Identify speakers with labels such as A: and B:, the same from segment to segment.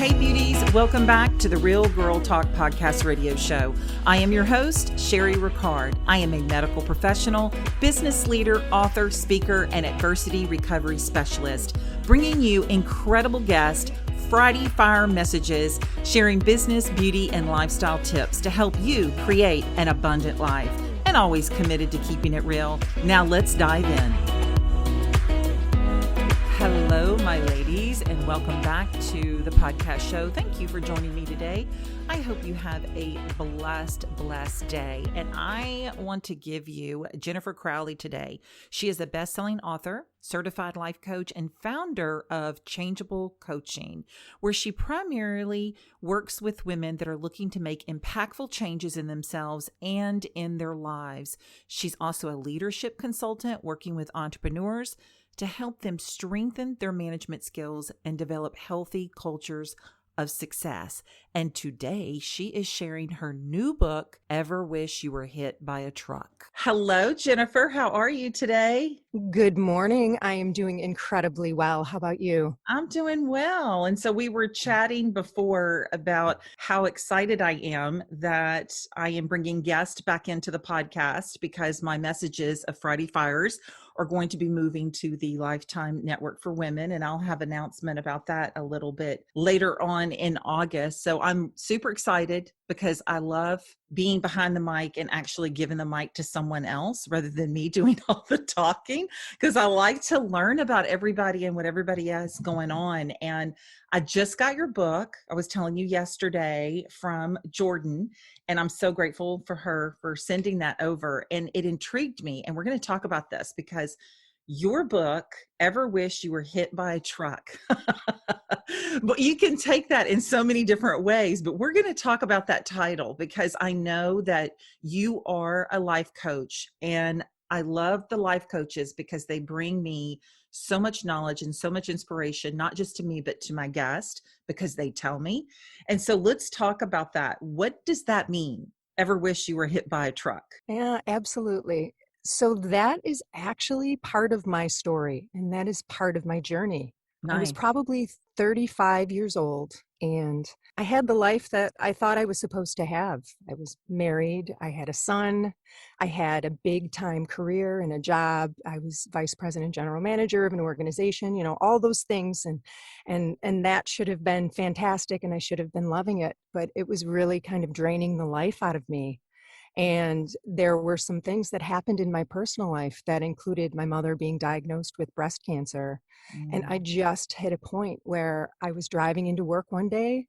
A: Hey beauties, welcome back to the Real Girl Talk podcast radio show. I am your host, Sherry Ricard. I am a medical professional, business leader, author, speaker, and adversity recovery specialist, bringing you incredible guests, Friday Fire messages, sharing business, beauty, and lifestyle tips to help you create an abundant life, and always committed to keeping it real. Now let's dive in. Hello, my ladies, and welcome back to the podcast show. Thank you for joining me today. I hope you have a blessed day. And I want to give you Jennifer Crowley today. She is a best-selling author, certified life coach, and founder of Changeable Coaching, where she primarily works with women that are looking to make impactful changes in themselves and in their lives. She's also a leadership consultant working with entrepreneurs to help them strengthen their management skills and develop healthy cultures of success. And today she is sharing her new book, Ever Wish You Were Hit by a Truck? Hello, Jennifer. How are you today?
B: Good morning. I am doing incredibly well. How about you?
A: I'm doing well. And so we were chatting before about how excited I am that I am bringing guests back into the podcast because my messages of Friday Fires are going to be moving to the Lifetime Network for Women. And I'll have an announcement about that a little bit later on in August. So I'm super excited because I love being behind the mic and actually giving the mic to someone else rather than me doing all the talking, because I like to learn about everybody and what everybody has going on. And I just got your book. I was telling you yesterday from Jordan, and I'm so grateful for her for sending that over. And it intrigued me. And we're going to talk about this because your book, Ever Wish You Were Hit by a Truck? But you can take that in so many different ways, but we're going to talk about that title because I know that you are a life coach, and I love the life coaches because they bring me so much knowledge and so much inspiration, not just to me, but to my guest, because they tell me. And so let's talk about that. What does that mean? Ever wish you were hit by a truck?
B: Yeah, absolutely. So that is actually part of my story, and that is part of my journey. I was
A: Nice.
B: probably 35 years old, and I had the life that I thought I was supposed to have. I was married, I had a son, I had a big time career and a job. I was vice president, general manager of an organization, all those things. And that should have been fantastic, and I should have been loving it, but it was really kind of draining the life out of me. And there were some things that happened in my personal life that included my mother being diagnosed with breast cancer. And I just hit a point where I was driving into work one day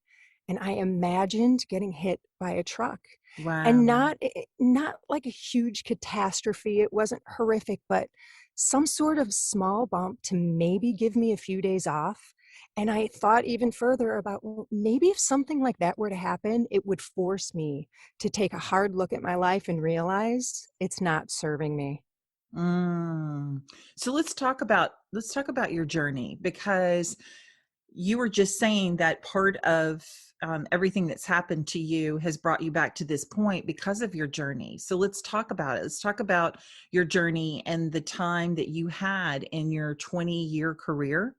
B: and I imagined getting hit by a truck.
A: Wow.
B: And not like a huge catastrophe. It wasn't horrific, but some sort of small bump to maybe give me a few days off. And I thought even further about, well, maybe if something like that were to happen, it would force me to take a hard look at my life and realize it's not serving me.
A: So let's talk about your journey, because you were just saying that part of everything that's happened to you has brought you back to this point because of your journey. So let's talk about it. Let's talk about your journey and the time that you had in your 20-year career,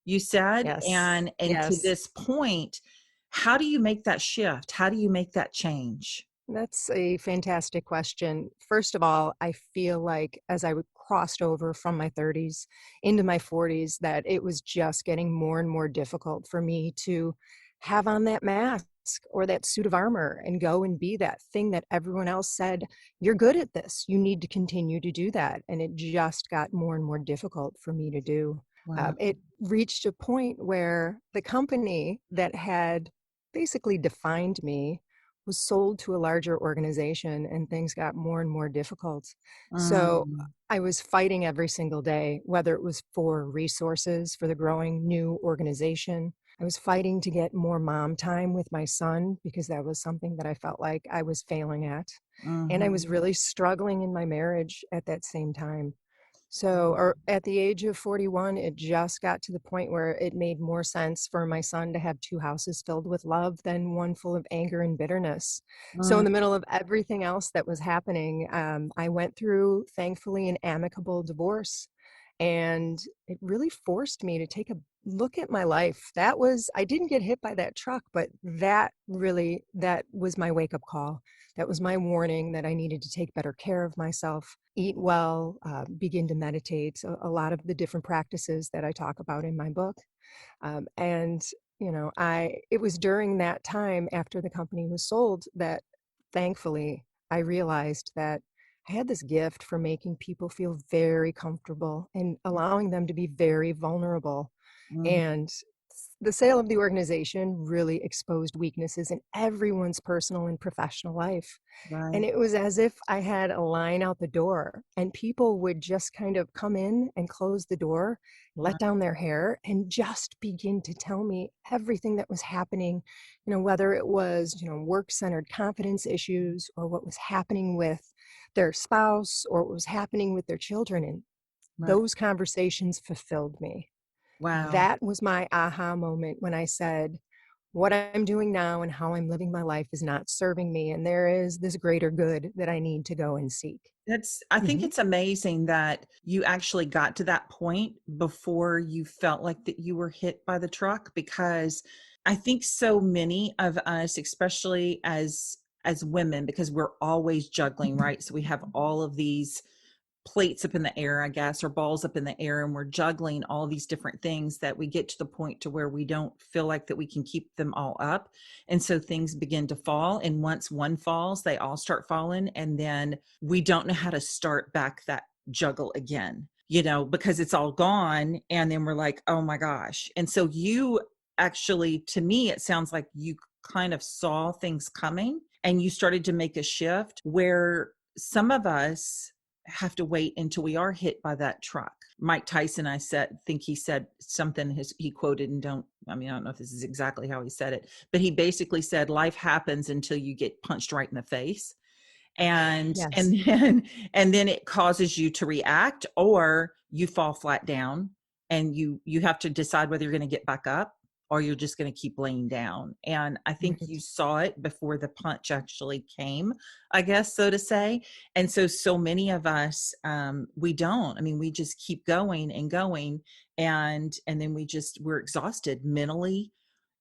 A: you said,
B: Yes.
A: and to
B: Yes.
A: this point. How do you make that shift? How do you make that change?
B: That's a fantastic question. First of all, I feel like as I crossed over from my 30s into my 40s, that it was just getting more and more difficult for me to have on that mask or that suit of armor and go and be that thing that everyone else said, you're good at this, you need to continue to do that. And it just got more and more difficult for me to do.
A: Wow.
B: It reached a point where the company that had basically defined me was sold to a larger organization, and things got more and more difficult. So I was fighting every single day, whether it was for resources for the growing new organization. I was fighting to get more mom time with my son because that was something that I felt like I was failing at. And I was really struggling in my marriage at that same time. So, or at the age of 41, it just got to the point where it made more sense for my son to have two houses filled with love than one full of anger and bitterness. So in the middle of everything else that was happening, I went through, thankfully, an amicable divorce. And it really forced me to take a look at my life. I didn't get hit by that truck, but that was my wake up call. That was my warning that I needed to take better care of myself, eat well, begin to meditate, a lot of the different practices that I talk about in my book. And it was during that time after the company was sold that thankfully I realized that I had this gift for making people feel very comfortable and allowing them to be very vulnerable.
A: Mm,
B: And the sale of the organization really exposed weaknesses in everyone's personal and professional life. And
A: right.
B: it was as if I had a line out the door and people would just kind of come in and close the door, let
A: Right.
B: down their hair, and just begin to tell me everything that was happening, whether it was, work-centered confidence issues or what was happening with their spouse or what was happening with their children. And
A: Right.
B: those conversations fulfilled me.
A: Wow.
B: That was my aha moment when I said, what I'm doing now and how I'm living my life is not serving me. And there is this greater good that I need to go and seek.
A: I think
B: Mhm.
A: it's amazing that you actually got to that point before you felt like that you were hit by the truck, because I think so many of us, especially as women, because we're always juggling, right? So we have all of these plates up in the air, I guess, or balls up in the air, and we're juggling all these different things, that we get to the point to where we don't feel like that we can keep them all up. And so things begin to fall. And once one falls, they all start falling. And then we don't know how to start back that juggle again, because it's all gone. And then we're like, oh my gosh. And so you actually, to me, it sounds like you kind of saw things coming and you started to make a shift where some of us have to wait until we are hit by that truck. Mike Tyson, think he said something, he quoted, and I don't know if this is exactly how he said it, but he basically said, life happens until you get punched right in the face. And,
B: Yes.
A: and then, and then it causes you to react, or you fall flat down, and you have to decide whether you're going to get back up or you're just going to keep laying down. And I think you
B: Right.
A: saw it before the punch actually came, I guess, so to say. And so many of us, we don't, we just keep going and going. And then we're exhausted mentally.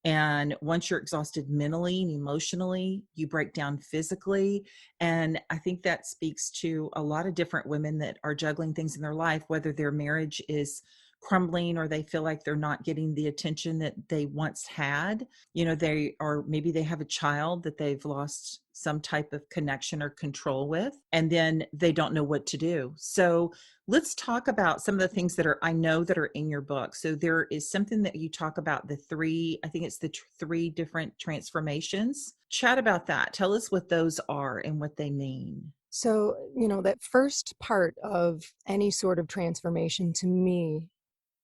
A: And once you're exhausted mentally and emotionally, you break down physically. And I think that speaks to a lot of different women that are juggling things in their life, whether their marriage is crumbling or they feel like they're not getting the attention that they once had. Maybe they have a child that they've lost some type of connection or control with, and then they don't know what to do. So let's talk about some of the things I know that are in your book. So there is something that you talk about, I think it's the three different transformations. Chat about that. Tell us what those are and what they mean.
B: So, that first part of any sort of transformation to me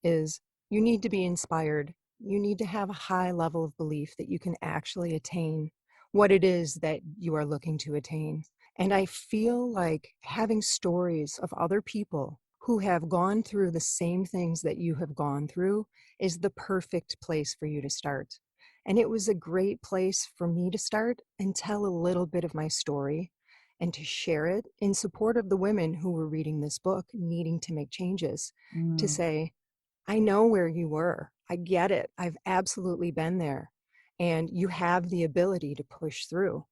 B: is you need to be inspired. You need to have a high level of belief that you can actually attain what it is that you are looking to attain. And I feel like having stories of other people who have gone through the same things that you have gone through is the perfect place for you to start. And it was a great place for me to start and tell a little bit of my story and to share it in support of the women who were reading this book needing to make changes, to
A: Mm,
B: say, I know where you were. I get it. I've absolutely been there. And you have the ability to push through.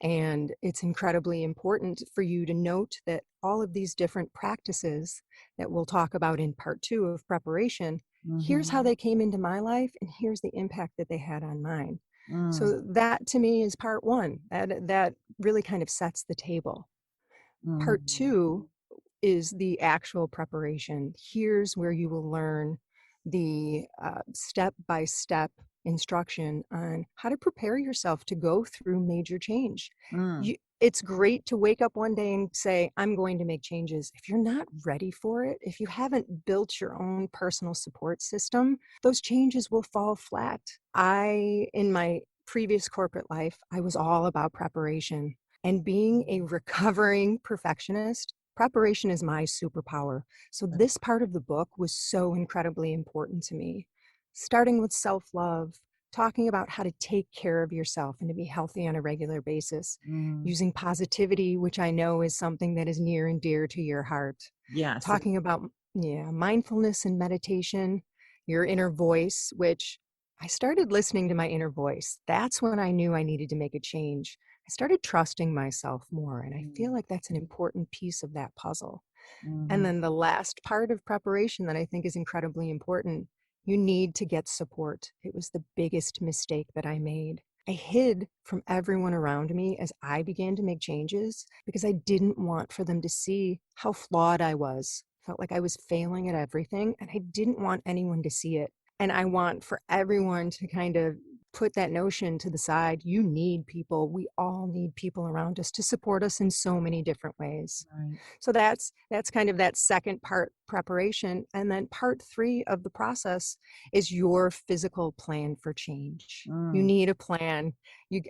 B: And it's incredibly important for you to note that all of these different practices that we'll talk about in part 2 of preparation, here's how
A: mhm,
B: they came into my life and here's the impact that they had on mine.
A: mm,
B: So that to me is part 1. That really kind of sets the table. Part
A: mm,
B: 2 is the actual preparation. Here's where you will learn the step-by-step instruction on how to prepare yourself to go through major change.
A: mm,
B: It's great to wake up one day and say, I'm going to make changes. If you're not ready for it, if you haven't built your own personal support system, those changes will fall flat. In my previous corporate life, I was all about preparation. And being a recovering perfectionist, preparation is my superpower. So this part of the book was so incredibly important to me. Starting with self-love, talking about how to take care of yourself and to be healthy on a regular basis,
A: mm.
B: using positivity, which I know is something that is near and dear to your heart.
A: Yes.
B: Talking about Yeah, mindfulness and meditation, your inner voice, which I started listening to my inner voice. That's when I knew I needed to make a change. I started trusting myself more, and I feel like that's an important piece of that puzzle. And
A: Mm-hmm.
B: then the last part of preparation that I think is incredibly important, you need to get support. It was the biggest mistake that I made. I hid from everyone around me as I began to make changes because I didn't want for them to see how flawed I was. Felt like I was failing at everything, and I didn't want anyone to see it. And I want for everyone to kind of put that notion to the side. You need people. We all need people around us to support us in so many different ways.
A: Right.
B: So that's kind of that second part, preparation. And then part 3 of the process is your physical plan for change. You
A: Mm.
B: need a plan. You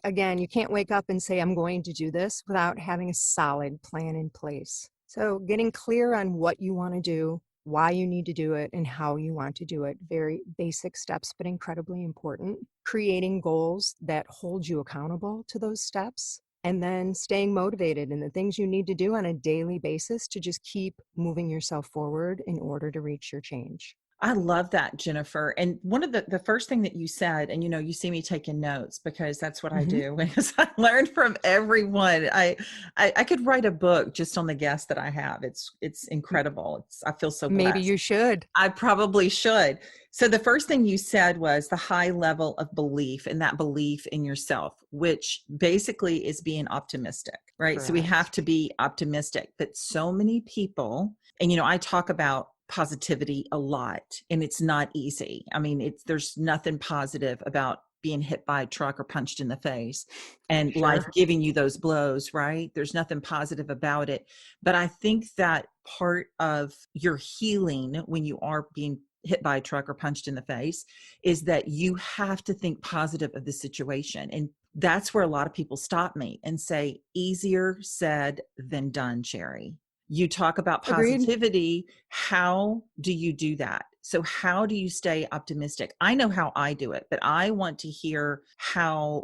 B: can't wake up and say, I'm going to do this without having a solid plan in place. So getting clear on what you want to do, why you need to do it, and how you want to do it. Very basic steps, but incredibly important. Creating goals that hold you accountable to those steps, and then staying motivated and the things you need to do on a daily basis to just keep moving yourself forward in order to reach your change.
A: I love that, Jennifer. And one of the first thing that you said, and you see me taking notes because that's what I
B: Mhm.
A: do. Because I learned from everyone. I could write a book just on the guests that I have. It's incredible. I feel so
B: Maybe
A: blessed.
B: you should.
A: I probably should. So the first thing you said was the high level of belief, and that belief in yourself, which basically is being optimistic, right? So we have
B: Correct.
A: to be optimistic. But so many people, and I talk about positivity a lot, and it's not easy. I mean, there's nothing positive about being hit by a truck or punched in the face and life
B: Sure.
A: giving you those blows, right? There's nothing positive about it. But I think that part of your healing when you are being hit by a truck or punched in the face is that you have to think positive of the situation. And that's where a lot of people stop me and say, easier said than done, Sherry. You talk about
B: Agreed.
A: positivity. How do you do that? So how do you stay optimistic? I know how I do it, but I want to hear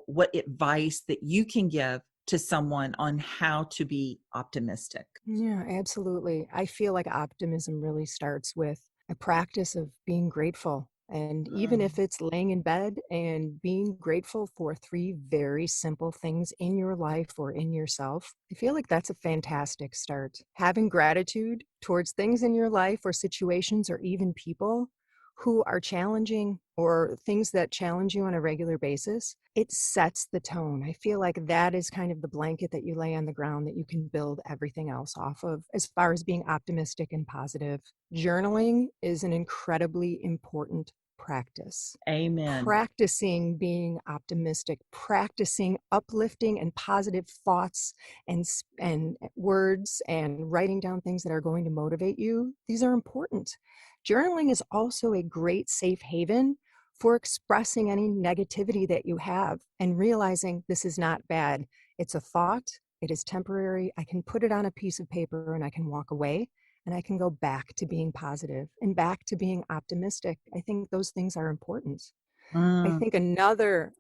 A: what advice that you can give to someone on how to be optimistic.
B: Yeah, absolutely. I feel like optimism really starts with a practice of being grateful. And even
A: Mm,
B: if it's laying in bed and being grateful for 3 very simple things in your life or in yourself, I feel like that's a fantastic start. Having gratitude towards things in your life or situations or even people who are challenging or things that challenge you on a regular basis, it sets the tone. I feel like that is kind of the blanket that you lay on the ground that you can build everything else off of as far as being optimistic and positive. Journaling is an incredibly important practice.
A: amen.
B: Practicing being optimistic, practicing uplifting and positive thoughts and words, and writing down things that are going to motivate you. These are important. Journaling is also a great safe haven for expressing any negativity that you have and realizing this is not bad. It's a thought, it is temporary. I can put it on a piece of paper and I can walk away and I can go back to being positive and back to being optimistic. I think those things are important. I
A: Mm,
B: think another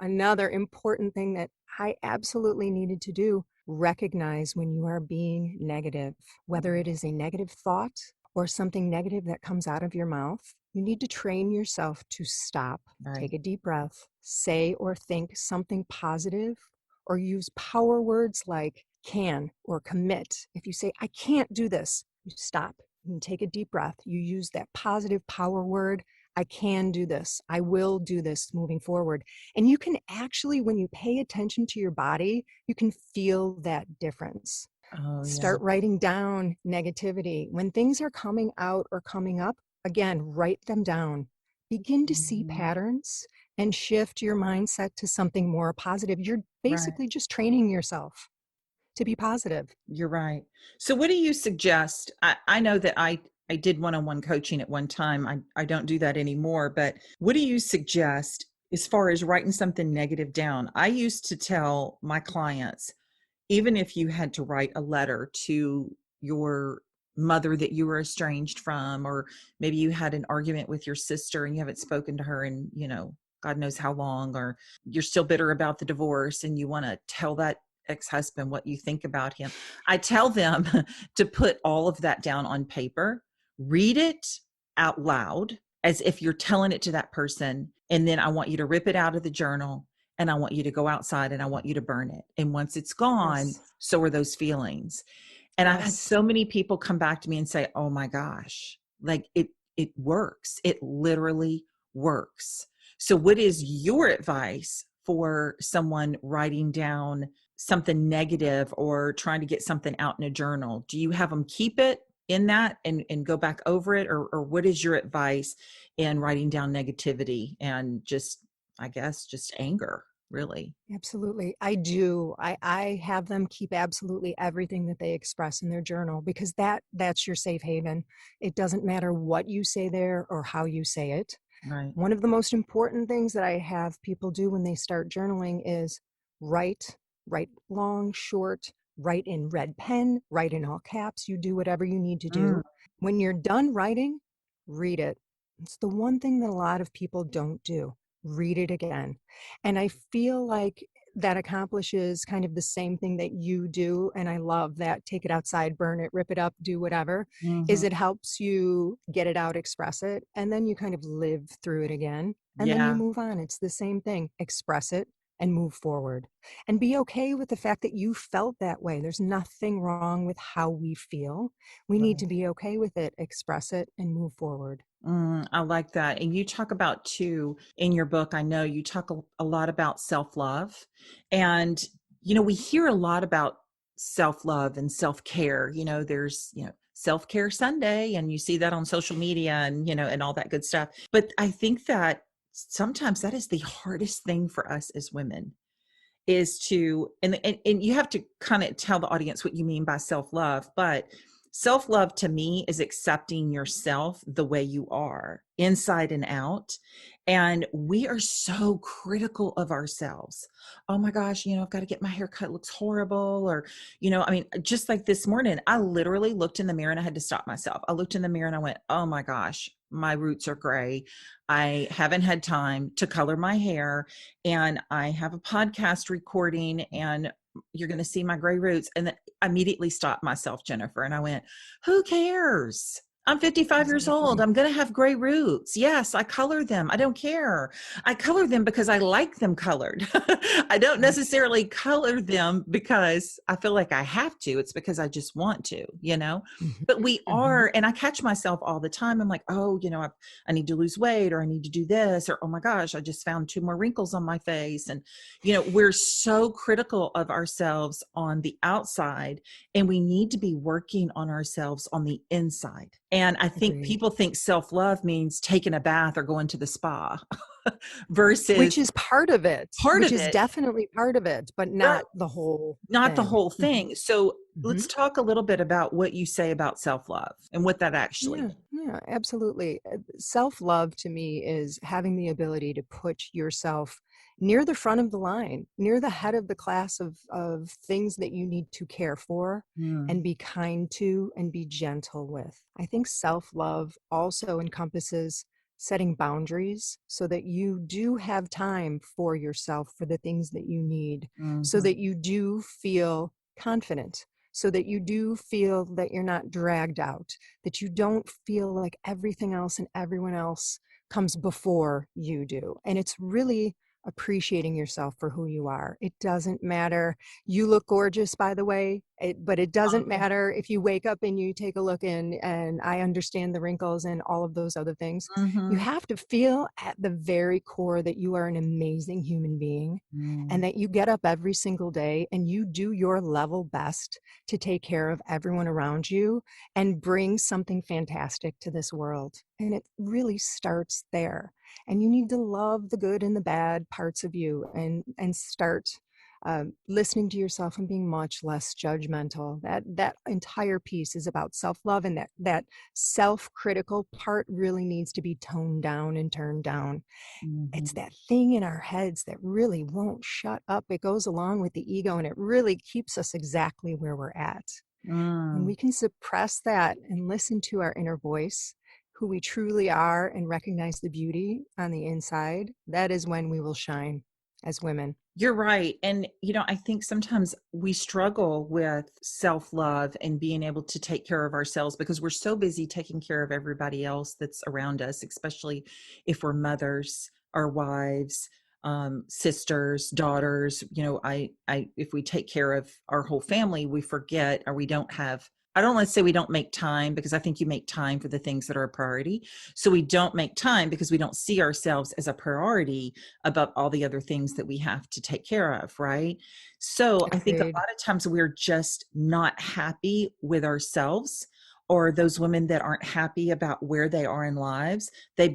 B: important thing that I absolutely needed to do, recognize when you are being negative, whether it is a negative thought or something negative that comes out of your mouth. You need to train yourself to stop,
A: right.
B: take a deep breath, say or think something positive, or use power words like can or commit. If you say, I can't do this, you stop. You take a deep breath. You use that positive power word. I can do this. I will do this moving forward. And you can actually, when you pay attention to your body, you can feel that difference.
A: Oh, yeah.
B: Start writing down negativity. When things are coming out or coming up, again, write them down. Begin to see
A: Mhm.
B: patterns and shift your mindset to something more positive. You're
A: Right.
B: basically just training yourself to be positive.
A: You're right. So what do you suggest? I know that I did one-on-one coaching at one time. I don't do that anymore, but what do you suggest as far as writing something negative down? I used to tell my clients, even if you had to write a letter to your mother that you were estranged from, or maybe you had an argument with your sister and you haven't spoken to her in, God knows how long, or you're still bitter about the divorce and you want to tell that ex-husband what you think about him. I tell them to put all of that down on paper, read it out loud as if you're telling it to that person. And then I want you to rip it out of the journal and I want you to go outside and I want you to burn it. And once it's gone,
B: Yes.
A: so are those feelings. And I've had
B: Yes.
A: so many people come back to me and say, "Oh my gosh, like it works. It literally works." So what is your advice for someone writing down something negative or trying to get something out in a journal? Do you have them keep it in that and go back over it? Or what is your advice in writing down negativity and just, I guess, just anger, really?
B: Absolutely. I do. I have them keep absolutely everything that they express in their journal because that's your safe haven. It doesn't matter what you say there or how you say it.
A: Right.
B: One of the most important things that I have people do when they start journaling is write, write long, short, write in red pen, write in all caps. You do whatever you need to
A: Mm,
B: do. When you're done writing, read it. It's the one thing that a lot of people don't do. Read it again. And I feel like that accomplishes kind of the same thing that you do. And I love that. Take it outside, burn it, rip it up, do whatever, is
A: mhm.
B: it helps you get it out, express it, and then you kind of live through it again. And then you
A: Yeah.
B: move on. It's the same thing. Express it and move forward. And be okay with the fact that you felt that way. There's nothing wrong with how we feel. We need
A: Right.
B: to be okay with it, express it, and move forward.
A: I like that. And you talk about too in your book, I know you talk a lot about self-love. And, we hear a lot about self-love and self-care. There's, self-care Sunday, and you see that on social media and, and all that good stuff. But I think that sometimes that is the hardest thing for us as women is to, and you have to kind of tell the audience what you mean by self-love, but self-love to me is accepting yourself the way you are inside and out. And we are so critical of ourselves. Oh my gosh, I've got to get my hair cut, it looks horrible. Or, I mean, just like this morning, I literally looked in the mirror and I had to stop myself. I looked in the mirror and I went, oh my gosh, my roots are gray. I haven't had time to color my hair, and I have a podcast recording, and you're going to see my gray roots. And then I immediately stopped myself, Jennifer, and I went, who cares? I'm 55 years old.
B: Exactly.
A: I'm going to have gray roots. Yes, I color them. I don't care. I color them because I like them colored. I don't
B: Yes.
A: necessarily color them because I feel like I have to. It's because I just want to.
B: Mhm.
A: But we
B: Mhm.
A: are, and I catch myself all the time. I'm like, oh, I need to lose weight, or I need to do this, or oh my gosh, I just found 2 more wrinkles on my face. And, we're so critical of ourselves on the outside, and we need to be working on ourselves on the inside. And I think
B: Agreed.
A: people think self-love means taking a bath or going to the spa
B: Which
A: versus
B: is part of it,
A: part
B: which
A: of
B: is
A: it,
B: definitely part of it, but
A: right?
B: not the whole
A: Not the
B: thing.
A: whole
B: Mhm.
A: thing. So
B: Mhm.
A: let's talk a little bit about what you say about self-love and what that actually
B: Yeah,
A: means.
B: yeah, absolutely. Self-love to me is having the ability to put yourself near the front of the line, near the head of the class of things that you need to care for
A: Mm,
B: and be kind to and be gentle with. I think self-love also encompasses setting boundaries so that you do have time for yourself for the things that you need, so
A: mhm,
B: that you do feel confident, so that you do feel that you're not dragged out, that you don't feel like everything else and everyone else comes before you do. And it's really appreciating yourself for who you are. It doesn't matter. You look gorgeous, by the way, but it doesn't
A: okay.
B: matter if you wake up and you take a look in, and I understand the wrinkles and all of those other things. You
A: Mhm,
B: have to feel at the very core that you are an amazing human being and
A: mm,
B: that you get up every single day and you do your level best to take care of everyone around you and bring something fantastic to this world. And it really starts there. And you need to love the good and the bad parts of you and start listening to yourself and being much less judgmental. That entire piece is about self-love, and that self-critical part really needs to be toned down and turned down. It's
A: mhm,
B: that thing in our heads that really won't shut up. It goes along with the ego and it really keeps us exactly where we're at. When
A: mm,
B: we can suppress that and listen to our inner voice, who we truly are, and recognize the beauty on the inside, that is when we will shine. as women.
A: You're right. And, I think sometimes we struggle with self love and being able to take care of ourselves because we're so busy taking care of everybody else that's around us, especially if we're mothers or wives, sisters, daughters. If we take care of our whole family, we forget or we don't have. I don't want to say we don't make time because I think you make time for the things that are a priority. So we don't make time because we don't see ourselves as a priority about all the other things that we have to take care of, right? So I think a
B: Agreed.
A: lot of times we're just not happy with ourselves, or those women that aren't happy about where they are in lives, they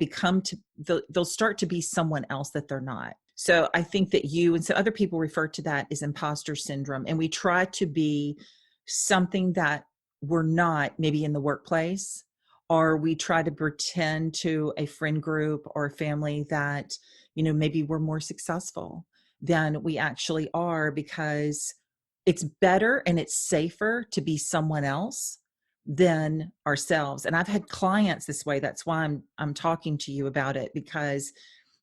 A: they'll start to be someone else that they're not. So I think that you and so other people refer to that as imposter syndrome. And we try to be something that we're not, maybe in the workplace, or we try to pretend to a friend group or a family that maybe we're more successful than we actually are, because it's better and it's safer to be someone else than ourselves. And I've had clients this way. That's why I'm talking to you about it, because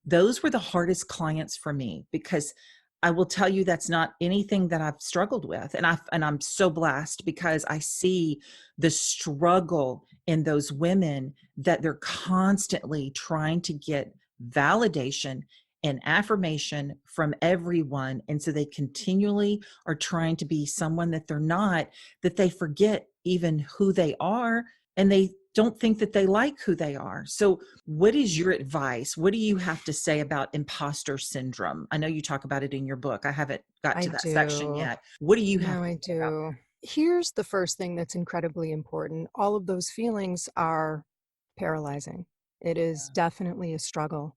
A: those were the hardest clients for me, because I will tell you that's not anything that I've struggled with. And I'm so blessed because I see the struggle in those women, that they're constantly trying to get validation and affirmation from everyone. And so they continually are trying to be someone that they're not, that they forget even who they are, and they don't think that they like who they are. So what is your advice? What do you have to say about imposter syndrome? I know you talk about it in your book. I haven't got
B: I
A: to that section
B: do.
A: yet. What do you have
B: No,
A: to
B: I
A: say about
B: do. Here's the first thing that's incredibly important. All of those feelings are paralyzing. It is definitely a struggle.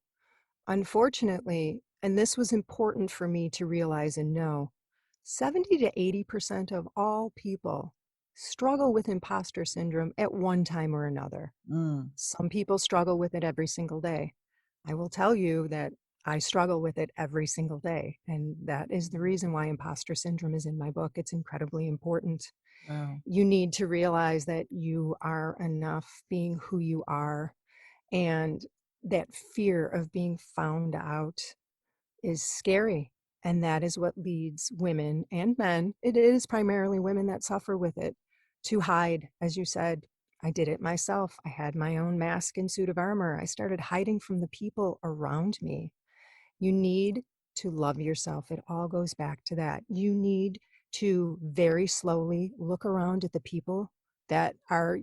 B: Unfortunately, and this was important for me to realize and know, 70 to 80% of all people struggle with imposter syndrome at one time or another.
A: that?
B: Some people struggle with it every single day. I will tell you that I struggle with it every single day. And that is the reason why imposter syndrome is in my book. It's incredibly important.
A: Wow.
B: You need to realize that you are enough being who you are, and that fear of being found out is scary. And that is what leads women and men, it is primarily women that suffer with it, to hide. As you said, I did it myself. I had my own mask and suit of armor. I started hiding from the people around me. You need to love yourself. It all goes back to that. You need to very slowly look around at the people that are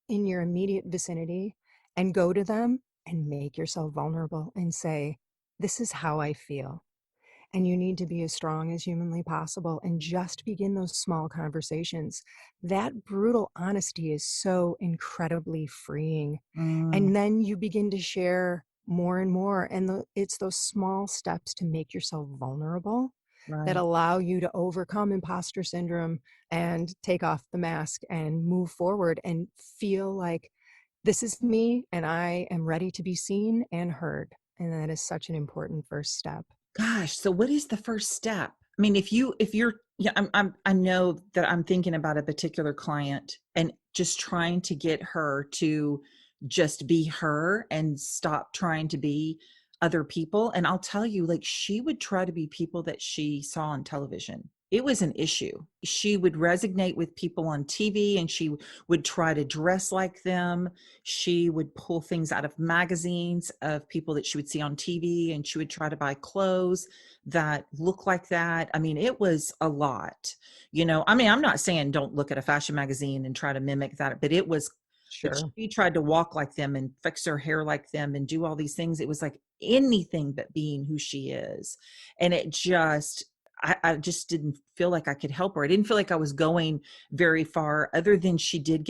B: in your immediate vicinity and go to them and make yourself vulnerable and say, this is how I feel. And you need to be as strong as humanly possible and just begin those small conversations. That brutal honesty is so incredibly freeing.
A: Mm,
B: And then you begin to share more and more. And it's those small steps to make yourself vulnerable that
A: right.
B: allow you to overcome imposter syndrome and take off the mask and move forward and feel like this is me and I am ready to be seen and heard. And that is such an important first step.
A: Gosh, so what is the first step? I mean, if you're, yeah, I know that I'm thinking about a particular client and just trying to get her to just be her and stop trying to be other people. And I'll tell you, like, she would try to be people that she saw on television. It was an issue. She would resonate with people on TV and she would try to dress like them. She would pull things out of magazines of people that she would see on TV, and she would try to buy clothes that look like that. I mean, it was a lot. I mean, I'm not saying don't look at a fashion magazine and try to mimic that, but
B: Sure.
A: she tried to walk like them and fix her hair like them and do all these things. It was like anything but being who she is. And I just didn't feel like I could help her. I didn't feel like I was going very far, other than she did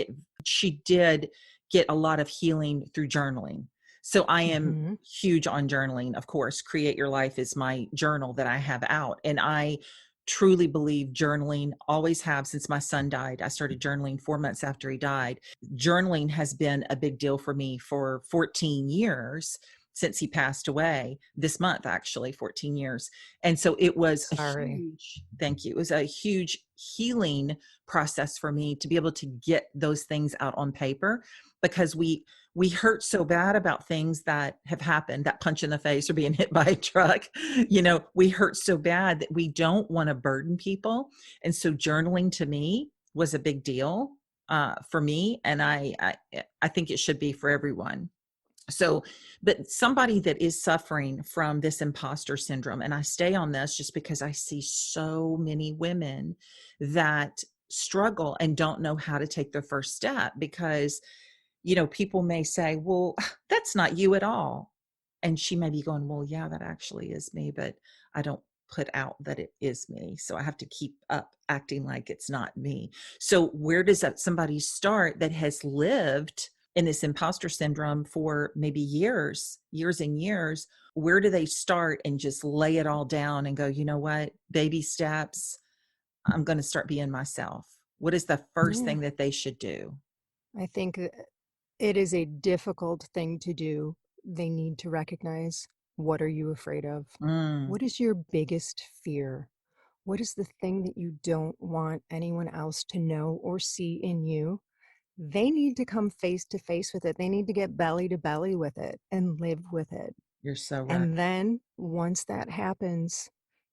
A: get a lot of healing through journaling. So I am
B: Hmm.
A: huge on journaling. Of course, Create Your Life is my journal that I have out. And I truly believe journaling, always have since my son died. I started journaling 4 months after he died. Journaling has been a big deal for me for 14 years since he passed away this month, actually 14 years. And so it was a
B: Sorry.
A: huge, thank you. It was a huge healing process for me to be able to get those things out on paper, because we hurt so bad about things that have happened, that punch in the face or being hit by a truck. We hurt so bad that we don't want to burden people. And so journaling to me was a big deal for me. And I think it should be for everyone. So, but somebody that is suffering from this imposter syndrome, and I stay on this just because I see so many women that struggle and don't know how to take their first step because, people may say, well, that's not you at all. And she may be going, well, yeah, that actually is me, but I don't put out that it is me. So I have to keep up acting like it's not me. So where does that somebody start that has lived in this imposter syndrome for maybe years and years? Where do they start and just lay it all down and go, you know what, baby steps, I'm going to start being myself? What is the first
B: Yeah.
A: thing that they should do?
B: I think it is a difficult thing to do. They need to recognize, what are you afraid of?
A: Mm,
B: What is your biggest fear? What is the thing that you don't want anyone else to know or see in you? They need to come face to face with it. They need to get belly to belly with it and live with it.
A: you're so right.
B: And then once that happens,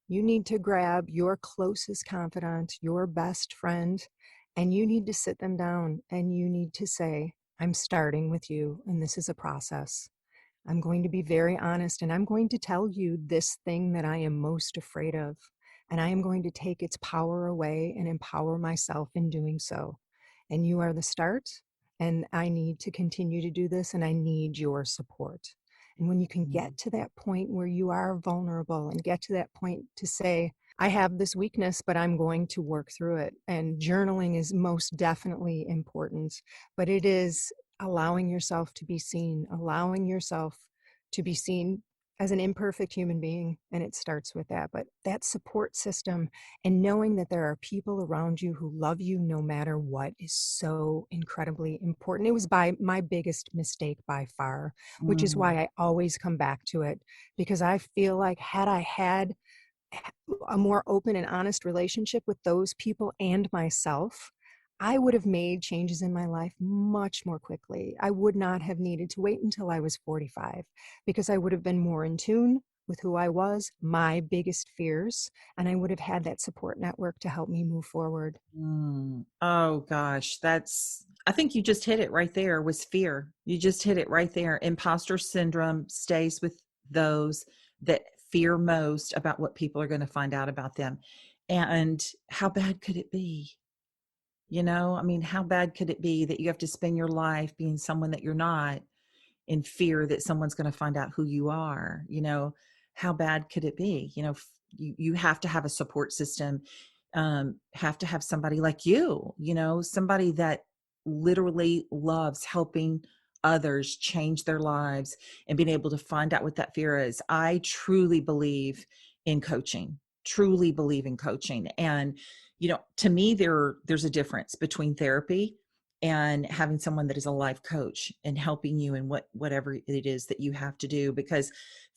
B: you need to grab your closest confidant, your best friend, and you need to sit them down and you need to say, I'm starting with you, and this is a process. I'm going to be very honest, and I'm going to tell you this thing that I am most afraid of. And I am going to take its power away and empower myself in doing so. And you are the start. And I need to continue to do this, and I need your support. And when you can get to that point where you are vulnerable and get to that point to say, I have this weakness, but I'm going to work through it. And journaling is most definitely important, but it is allowing yourself to be seen, allowing yourself to be seen as an imperfect human being. And it starts with that. But that support system and knowing that there are people around you who love you no matter what is so incredibly important. It was my biggest mistake by far, which is why I always come back to it, because I feel like had I had a more open and honest relationship with those people and myself, I would have made changes in my life much more quickly. I would not have needed to wait until I was 45 because I would have been more in tune with who I was, my biggest fears, and I would have had that support network to help me move forward.
A: Oh gosh, I think you just hit it right there, was fear. You just hit it right there. Imposter syndrome stays with those that fear most about what people are going to find out about them. And how bad could it be? I mean, how bad could it be that you have to spend your life being someone that you're not, in fear that someone's going to find out who you are? How bad could it be? You have to have a support system, have to have somebody like somebody that literally loves helping others change their lives and being able to find out what that fear is. I truly believe in coaching, truly believe in coaching. And, to me, there's a difference between therapy and having someone that is a life coach and helping you in whatever it is that you have to do. Because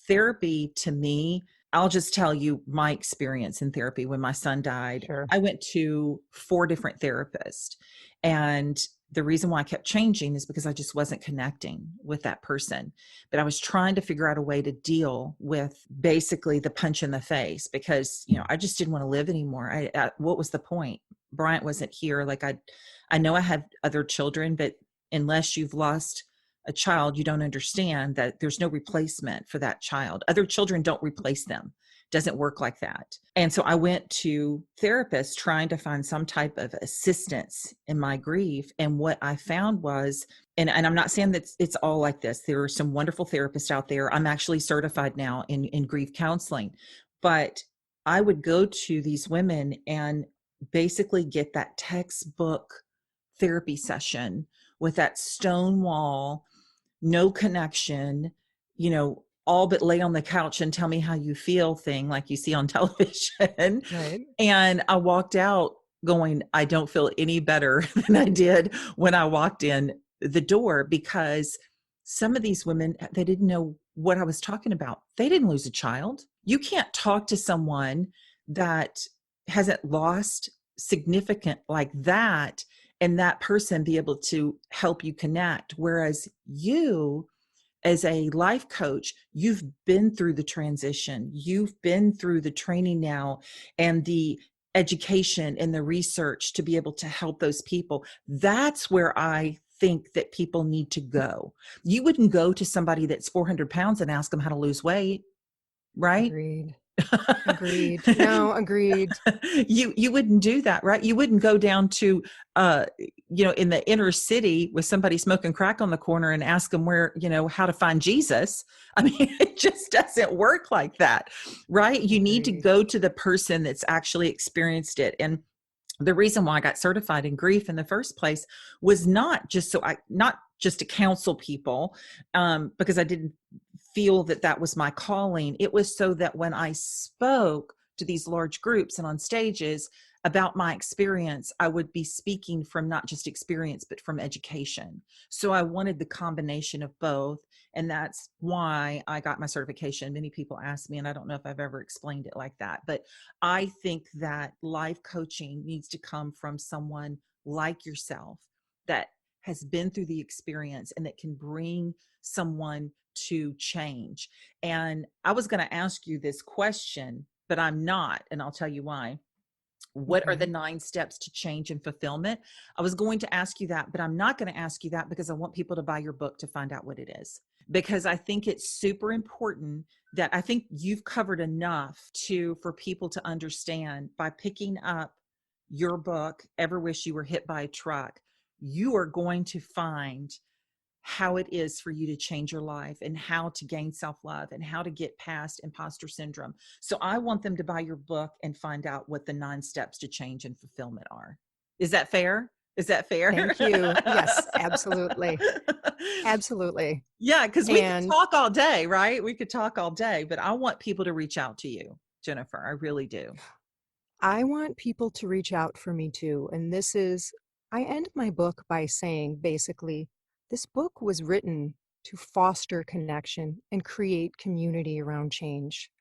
A: therapy, to me, I'll just tell you my experience in therapy. When my son died,
B: Sure.
A: I went to 4 different therapists. And the reason why I kept changing is because I just wasn't connecting with that person. But I was trying to figure out a way to deal with basically the punch in the face, because, I just didn't want to live anymore. What was the point? Bryant wasn't here. Like I know I had other children, but unless you've lost a child, you don't understand that there's no replacement for that child. Other children don't replace them. Doesn't work like that. And so I went to therapists trying to find some type of assistance in my grief. And what I found was, and I'm not saying that it's all like this. There are some wonderful therapists out there. I'm actually certified now in grief counseling, but I would go to these women and basically get that textbook therapy session with that stone wall, no connection, all but lay on the couch and tell me how you feel thing like you see on television.
B: Right.
A: And I walked out going, I don't feel any better than I did when I walked in the door, because some of these women, they didn't know what I was talking about. They didn't lose a child. You can't talk to someone that hasn't lost significant like that and that person be able to help you connect. Whereas you, as a life coach, you've been through the transition, you've been through the training now and the education and the research to be able to help those people. That's where I think that people need to go. You wouldn't go to somebody that's 400 pounds and ask them how to lose weight, right?
B: Agreed. Agreed. No, agreed.
A: You wouldn't do that, right? You wouldn't go down to in the inner city with somebody smoking crack on the corner and ask them where, how to find Jesus. I mean, it just doesn't work like that, right? You need to
B: Agreed.
A: go to the person that's actually experienced it. And the reason why I got certified in grief in the first place was not just to counsel people, because I didn't feel that that was my calling. It was so that when I spoke to these large groups and on stages about my experience, I would be speaking from not just experience, but from education. So I wanted the combination of both. And that's why I got my certification. Many people ask me, and I don't know if I've ever explained it like that, but I think that life coaching needs to come from someone like yourself that has been through the experience and that can bring someone to change. And I was going to ask you this question, but I'm not, and I'll tell you why. What are the
B: Okay.
A: 9 steps to change and fulfillment? I was going to ask you that, but I'm not going to ask you that because I want people to buy your book to find out what it is. Because I think it's super important that I think you've covered enough for people to understand by picking up your book, Ever Wish You Were Hit by a Truck, you are going to find how it is for you to change your life and how to gain self-love and how to get past imposter syndrome. So I want them to buy your book and find out what the 9 steps to change and fulfillment are. Is that fair? Is that fair?
B: Thank you. Yes, absolutely. Absolutely.
A: Yeah, because we could
B: And
A: talk all day, right? We could talk all day, but I want people to reach out to you, Jennifer. I really do.
B: I want people to reach out for me too. And I end my book by saying basically, this book was written to foster connection and create community around change.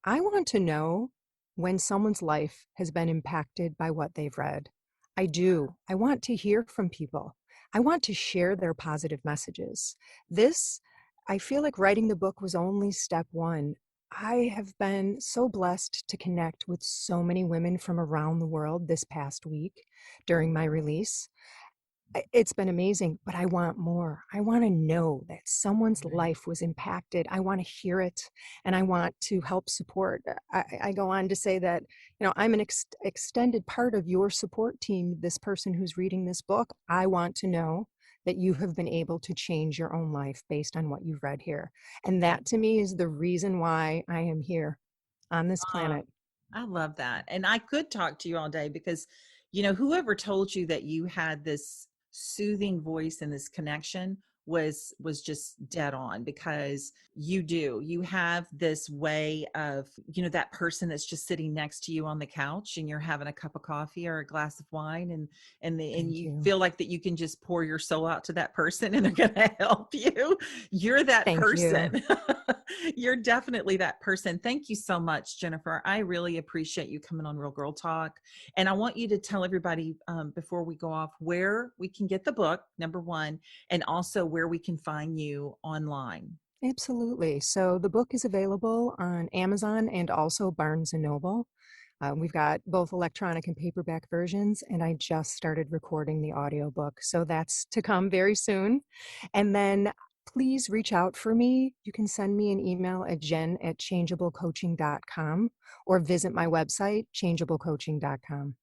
B: I want to know when someone's life has been impacted by what they've read. I do. I want to hear from people. I want to share their positive messages. This, I feel like writing the book was only step one. I have been so blessed to connect with so many women from around the world this past week during my release. It's been amazing, but I want more. I want to know that someone's
A: Right.
B: life was impacted. I want to hear it, and I want to help support. I go on to say that, I'm an extended part of your support team, this person who's reading this book. I want to know that you have been able to change your own life based on what you've read here. And that to me is the reason why I am here on this
A: Uh,
B: planet.
A: I love that. And I could talk to you all day because, whoever told you that you had this soothing voice and this connection was just dead on, because you have this way of, that person that's just sitting next to you on the couch and you're having a cup of coffee or a glass of wine, and
B: Thank
A: you
B: you.
A: feel like that you can just pour your soul out to that person and they're going to help you. You're that
B: Thank you.
A: person. You're definitely that person. Thank you so much, Jennifer. I really appreciate you coming on Real Girl Talk. And I want you to tell everybody, before we go off, where we can get the book, number one, and also where we can find you online.
B: Absolutely. So the book is available on Amazon and also Barnes and Noble. We've got both electronic and paperback versions, and I just started recording the audiobook. So that's to come very soon. And then please reach out for me. You can send me an email at jen@changeablecoaching.com or visit my website, changeablecoaching.com.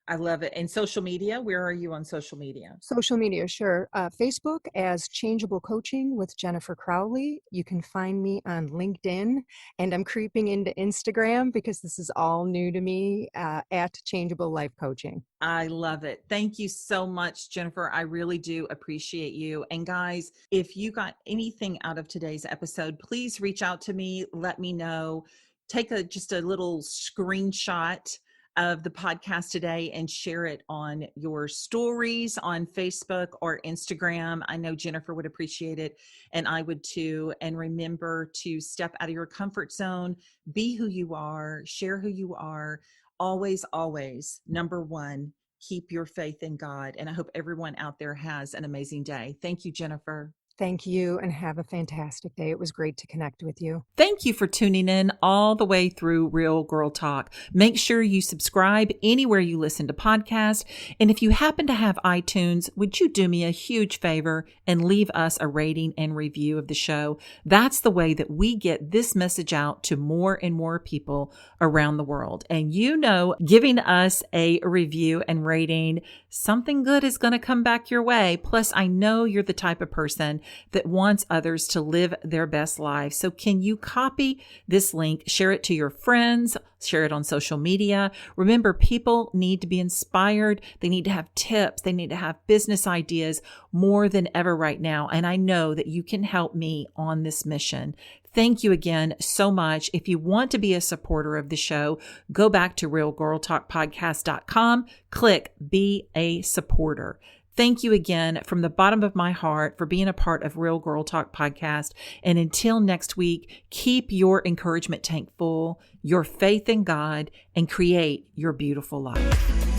A: I love it. And social media, where are you on social media?
B: Social media, sure. Facebook as Changeable Coaching with Jennifer Crowley. You can find me on LinkedIn, and I'm creeping into Instagram because this is all new to me, at Changeable Life Coaching.
A: I love it. Thank you so much, Jennifer. I really do appreciate you. And guys, if you got anything out of today's episode, please reach out to me. Let me know. Take just a little screenshot of the podcast today and share it on your stories on Facebook or Instagram. I know Jennifer would appreciate it, and I would too. And remember to step out of your comfort zone, be who you are, share who you are. Always, always, number one, Keep your faith in God. And I hope everyone out there has an amazing day. Thank you, Jennifer.
B: Thank you, and have a fantastic day. It was great to connect with you.
A: Thank you for tuning in all the way through Real Girl Talk. Make sure you subscribe anywhere you listen to podcasts. And if you happen to have iTunes, would you do me a huge favor and leave us a rating and review of the show? That's the way that we get this message out to more and more people around the world. And giving us a review and rating, something good is going to come back your way. Plus, I know you're the type of person that wants others to live their best lives. So can you copy this link, share it to your friends, share it on social media? Remember, people need to be inspired. They need to have tips. They need to have business ideas more than ever right now. And I know that you can help me on this mission. Thank you again so much. If you want to be a supporter of the show, go back to realgirltalkpodcast.com, click Be a Supporter. Thank you again from the bottom of my heart for being a part of Real Girl Talk Podcast. And until next week, keep your encouragement tank full, your faith in God, and create your beautiful life.